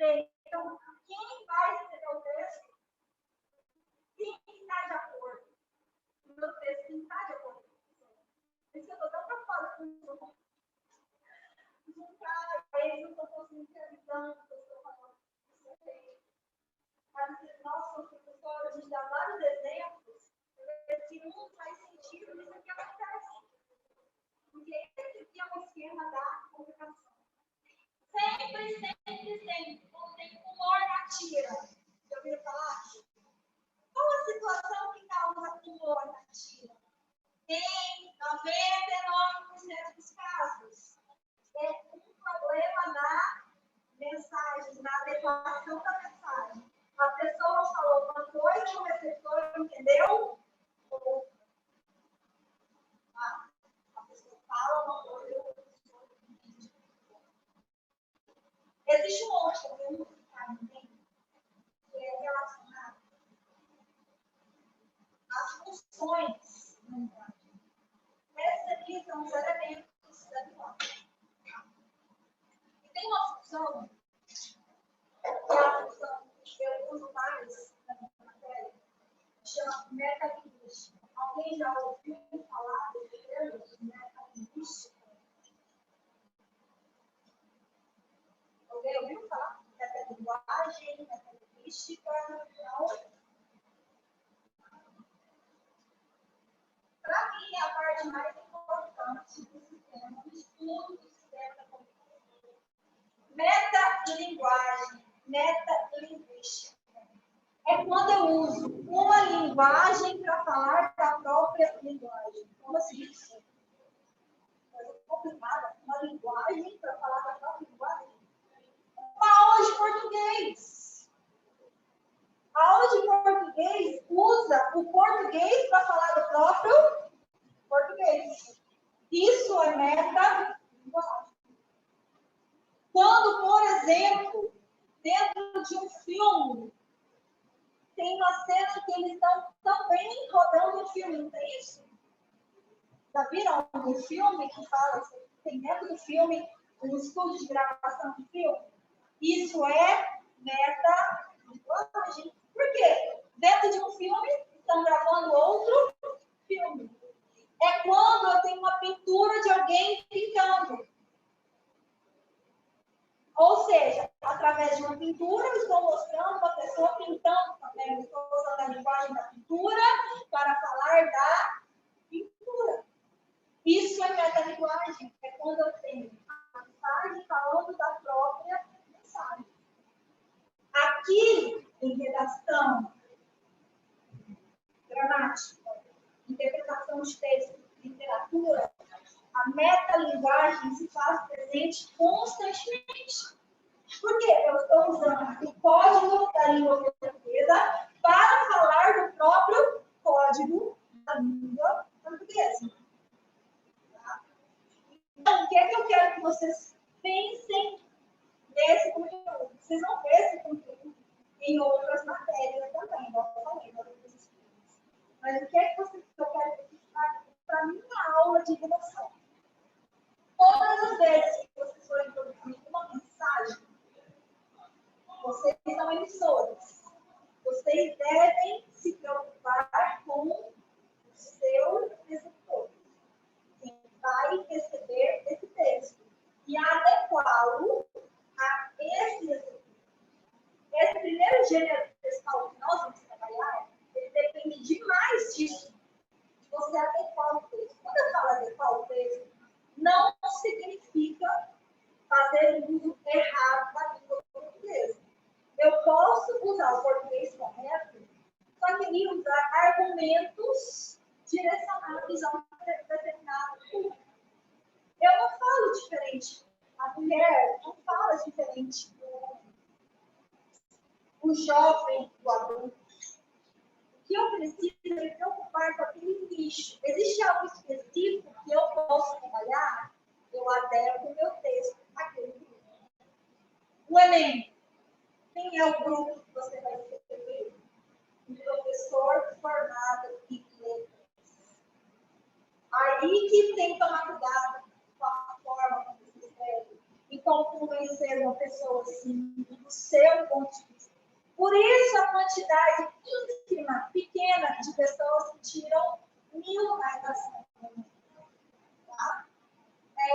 escrever. Então, quem vai escrever o texto tem que estar de acordo. O meu texto tem que estar de acordo. Por isso que eu estou tão preocupada com isso. Juntar eles, não estou conseguindo realizando o que eu estou falando. Mas nós somos professores, a gente dá vários exemplos, que um faz sentido nisso aqui acontece. Porque esse aqui é um esquema da comunicação. Sempre, quando tem humor na tira. Já ouviram falar? Qual a situação que causa humor na tira? Em 99% dos casos, é um problema na mensagem, na adequação da mensagem. A pessoa falou uma coisa, o receptor entendeu? A pessoa fala uma coisa, o receptor entende. Existe um outro também, que é relacionado às funções da linguagem. Esses aqui são os elementos da linguagem. E tem uma função, que é a função que eu uso mais na minha matéria, que chama metalinguística. Alguém já ouviu falar desse termo de metalinguística? Alguém ouviu falar? Metalinguagem, metalinguística? Não? Para mim, é a parte mais importante do sistema, do estudo do sistema da comunicação. Metalinguagem, metalinguística. É quando eu uso uma linguagem para falar da própria linguagem. Como assim isso? Coisa complicada. Uma linguagem para falar da própria linguagem. Uma aula de português. A aula de português usa o português para falar do próprio português. Isso é metalinguagem. Quando, por exemplo, dentro de um filme, tem uma cena que eles estão também rodando o filme, não tem isso? Já viram um filme que fala, tem dentro do filme um estúdio de gravação de filme? Isso é metalinguagem. Por quê? Dentro de um filme, estão gravando outro filme. É quando eu tenho uma pintura de alguém pintando. Ou seja, através de uma pintura, eu estou mostrando uma pessoa pintando também. Eu estou usando a linguagem da pintura para falar da pintura. Isso é metalinguagem. É quando eu tenho a mensagem falando da própria mensagem. Aqui, em redação, gramática, interpretação de texto, literatura, a metalinguagem se faz presente constantemente. Por quê? Eu estou usando o código da língua portuguesa para falar do próprio código da língua portuguesa. Então, o que é que eu quero que vocês pensem nesse conteúdo? Vocês vão ver esse conteúdo em outras matérias também, igual eu falei, em outros estudos. Mas o que é que eu quero que para a minha aula de redação? Todas as vezes que vocês forem produzir uma mensagem, vocês são emissores. Vocês devem se preocupar com o seu receptor. Quem vai receber esse texto. E adequá-lo a esse receptor. Esse primeiro gênero textual que nós vamos trabalhar, ele depende demais disso. De você adequar o texto. Quando eu falo adequar o texto, não significa fazer uso errado da língua portuguesa. Eu posso usar o português correto, só que eu usar argumentos direcionados a um determinado público. Eu não falo diferente. A mulher não fala diferente do homem. O jovem, o adulto. O que eu preciso é me preocupar com aquele nicho. Existe algo específico que eu posso trabalhar? Eu adequo o meu texto àquele grupo. O Enem. Quem é o grupo que você vai escrever? Um professor formado em letras. Aí que tem que tomar cuidado com a forma como você escreve. E como conhecer uma pessoa assim, do seu ponto de vista. Por isso, a quantidade ínfima, pequena, de pessoas que tiram 1000 na redação. Tá?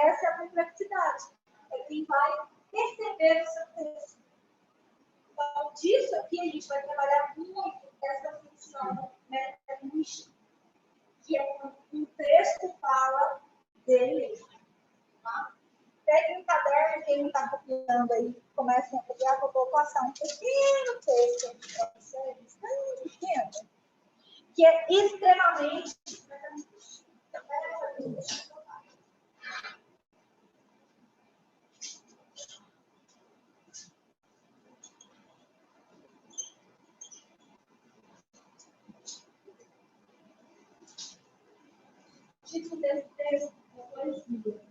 Essa é a complexidade. É quem vai perceber o seu texto. Então, disso aqui, a gente vai trabalhar muito essa função metalinguística, que é quando um texto fala dele mesmo. Tá? Pegue um caderno, quem não está copiando aí, comecem a copiar, que eu vou passar um pequeno texto para vocês, bem pequeno, que é extremamente. O título desse texto é poesia.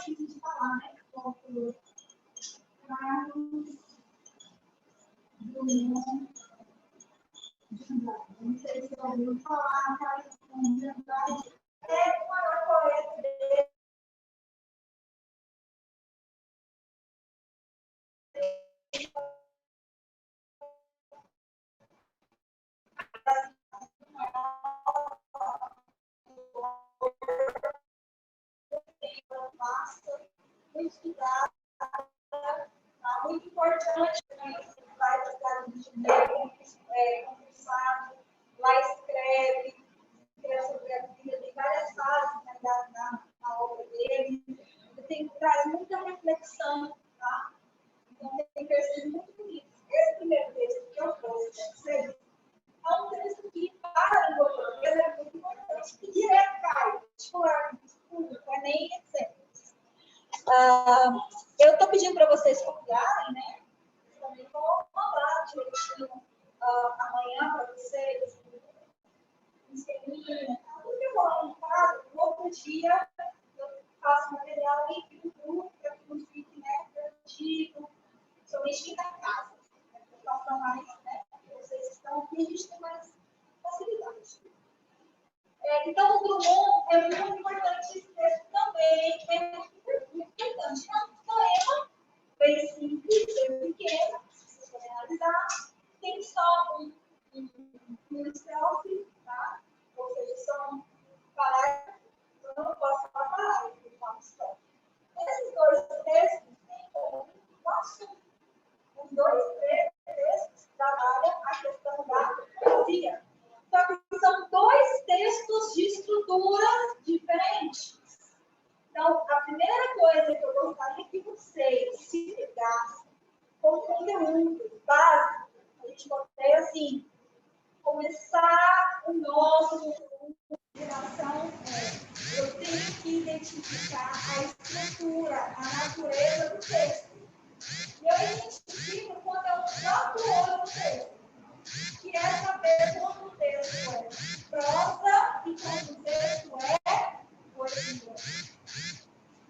difícil de falar, né? Carlos Drummond de Andrade. Não sei se você ouviu falar, Carlos Drummond de Andrade é o maior poeta dele. Muito estudada, muito importante, vai para os Estados Unidos, concursado, lá escreve sobre a vida, tem várias fases na obra dele, traz muita reflexão, tá? Então tem textos muito bonitos. Esse primeiro texto que eu trouxe para vocês é um texto que, para a língua portuguesa, é muito importante, que direto cai, titular, público, Enem, etc. Eu estou pedindo para vocês copiarem, né? Eu também vou mandar direitinho amanhã para vocês, um esqueminha, tudo que eu vou no caso, no outro dia eu faço material e envio no grupo para que não fique, né, perdido, somente quem está em casa. A preocupação mais, né? Vocês estão aqui, a gente tem mais facilidade. Então, o Drummond é muito importante esse texto também, é muito importante. É um poema bem simples, bem pequeno, se vocês forem analisar, tem só um estrofe, tá? Ou seja, são parágrafos, eu não posso falar parágrafo, eu falo estrofe. Esses dois textos têm como um assunto. Os dois textos trabalham a questão da poesia. Só que são dois textos de estruturas diferentes. Então, a primeira coisa que eu gostaria que vocês se ligassem com o conteúdo básico, a gente pode assim, começar o nosso conteúdo de redação eu tenho que identificar a estrutura, a natureza do texto. E eu identifico quando é o próprio olho do texto. Que é saber quando o texto é prosa e quando o texto é poesia.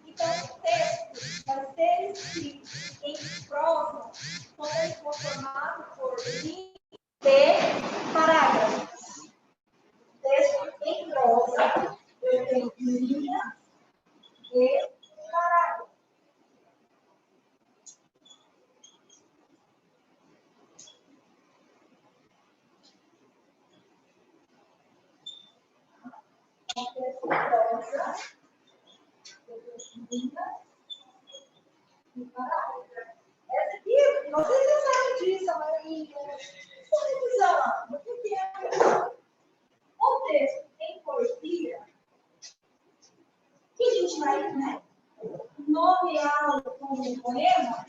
Então, o texto vai ser escrito em prosa quando ele for formado por linhas de parágrafos. Texto em prosa, eu tenho linhas de parágrafos. Essa aqui, vocês já sabem disso, a maioria. Revisão, o que é? O texto em poesia, que a gente vai, né? Nomeá-lo como um poema,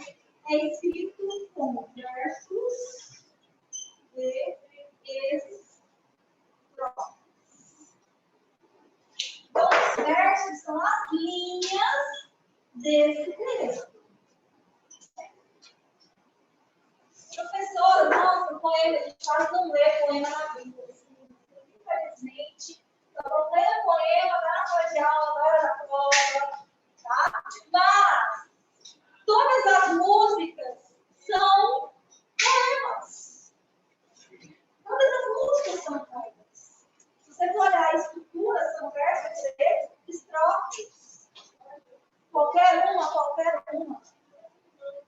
é escrito com versos e estrofes. Então, os versos são as linhas desse texto. Professora, nossa, poema, a gente quase não lê poema na vida. Infelizmente, só não lê poema na sala de aula, na hora da prova, tá? Mas, todas as músicas são poemas. Todas as músicas são poemas. Se você for olhar a estrutura, são versos e estrofes. Qualquer uma.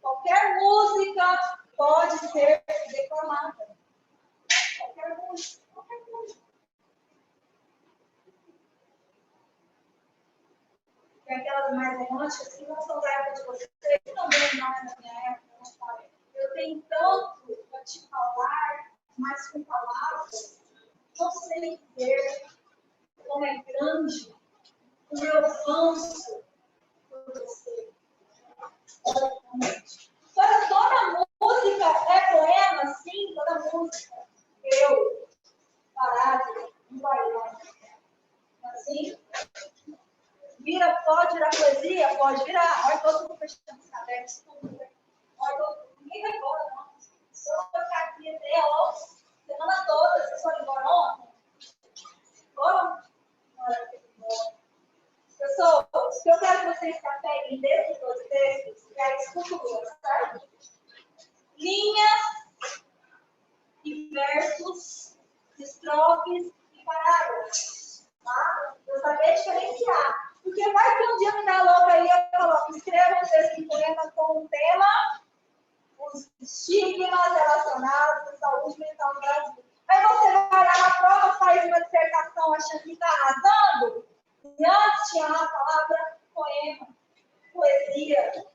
Qualquer música pode ser declamada. Qualquer música. Tem aquelas mais românticas que não são da época de vocês, também não é da minha época. Eu tenho tanto para te falar, mas com palavras, não sei dizer como é grande o meu avanço por você. Toda música é poema, sim, toda música. Eu, parado, um bailar. Assim, pode virar poesia? Pode virar. Olha, todo mundo fechando os cadernos. Olha, ninguém vai embora, não. Só vou ficar aqui até a semana toda. Vocês foram embora ontem? Foram? Embora. Pessoal, o que eu quero que vocês se apeguem desses dois textos é a estrutura, certo? Linhas e versos, estrofes e parágrafos, tá? Eu saber diferenciar. Porque vai que um dia me dá louca aí, eu coloco, escreva um texto em poema com o tema, os estigmas relacionados à saúde mental no Brasil. Aí você vai olhar na prova, faz uma dissertação achando que está arrasando, e antes tinha lá a palavra poema, poesia,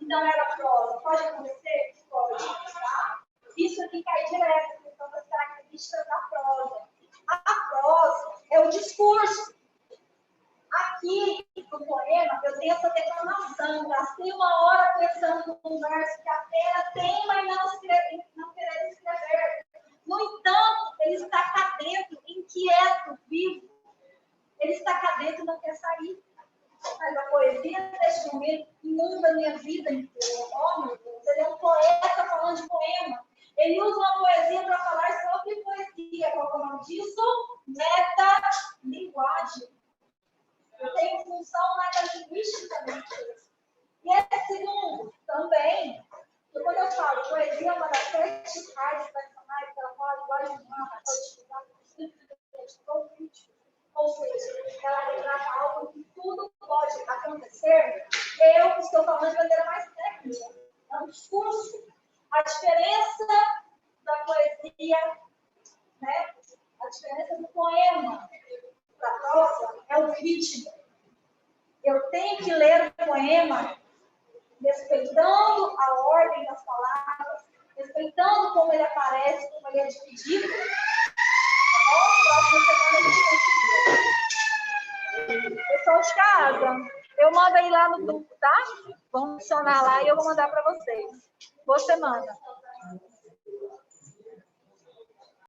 e não era prosa. Pode acontecer? Pode, tá? Isso aqui cai direto, porque são as características da prosa. A prosa é o discurso. Aqui, no poema, eu tenho essa declamação. Gastei uma hora pensando num verso que apenas tem, mas não querer escrever. No entanto, ele está cá dentro, inquieto, vivo. Ele está cá dentro e não quer sair. Mas a poesia, neste momento, inunda a minha vida inteira. Oh, meu Deus, ele é um poeta falando de poema. Ele usa uma poesia para falar sobre poesia. Qual é o nome disso? Metalinguagem. Eu tenho função metalinguística também. E esse segundo, também, porque quando eu falo poesia é uma das 7 áreas tradicionais que ela fala linguagem humana, ou seja, ela retrata algo que tudo pode acontecer. Eu estou falando de maneira mais técnica. É um discurso. A diferença da poesia, né? A diferença do poema para a prosa é o ritmo. Eu tenho que ler o poema respeitando a ordem das palavras, respeitando como ele aparece, como ele é dividido. Próxima semana a gente continua. Pessoal de casa, eu mando aí lá no grupo, tá? Vamos adicionar lá e eu vou mandar para vocês. Boa semana.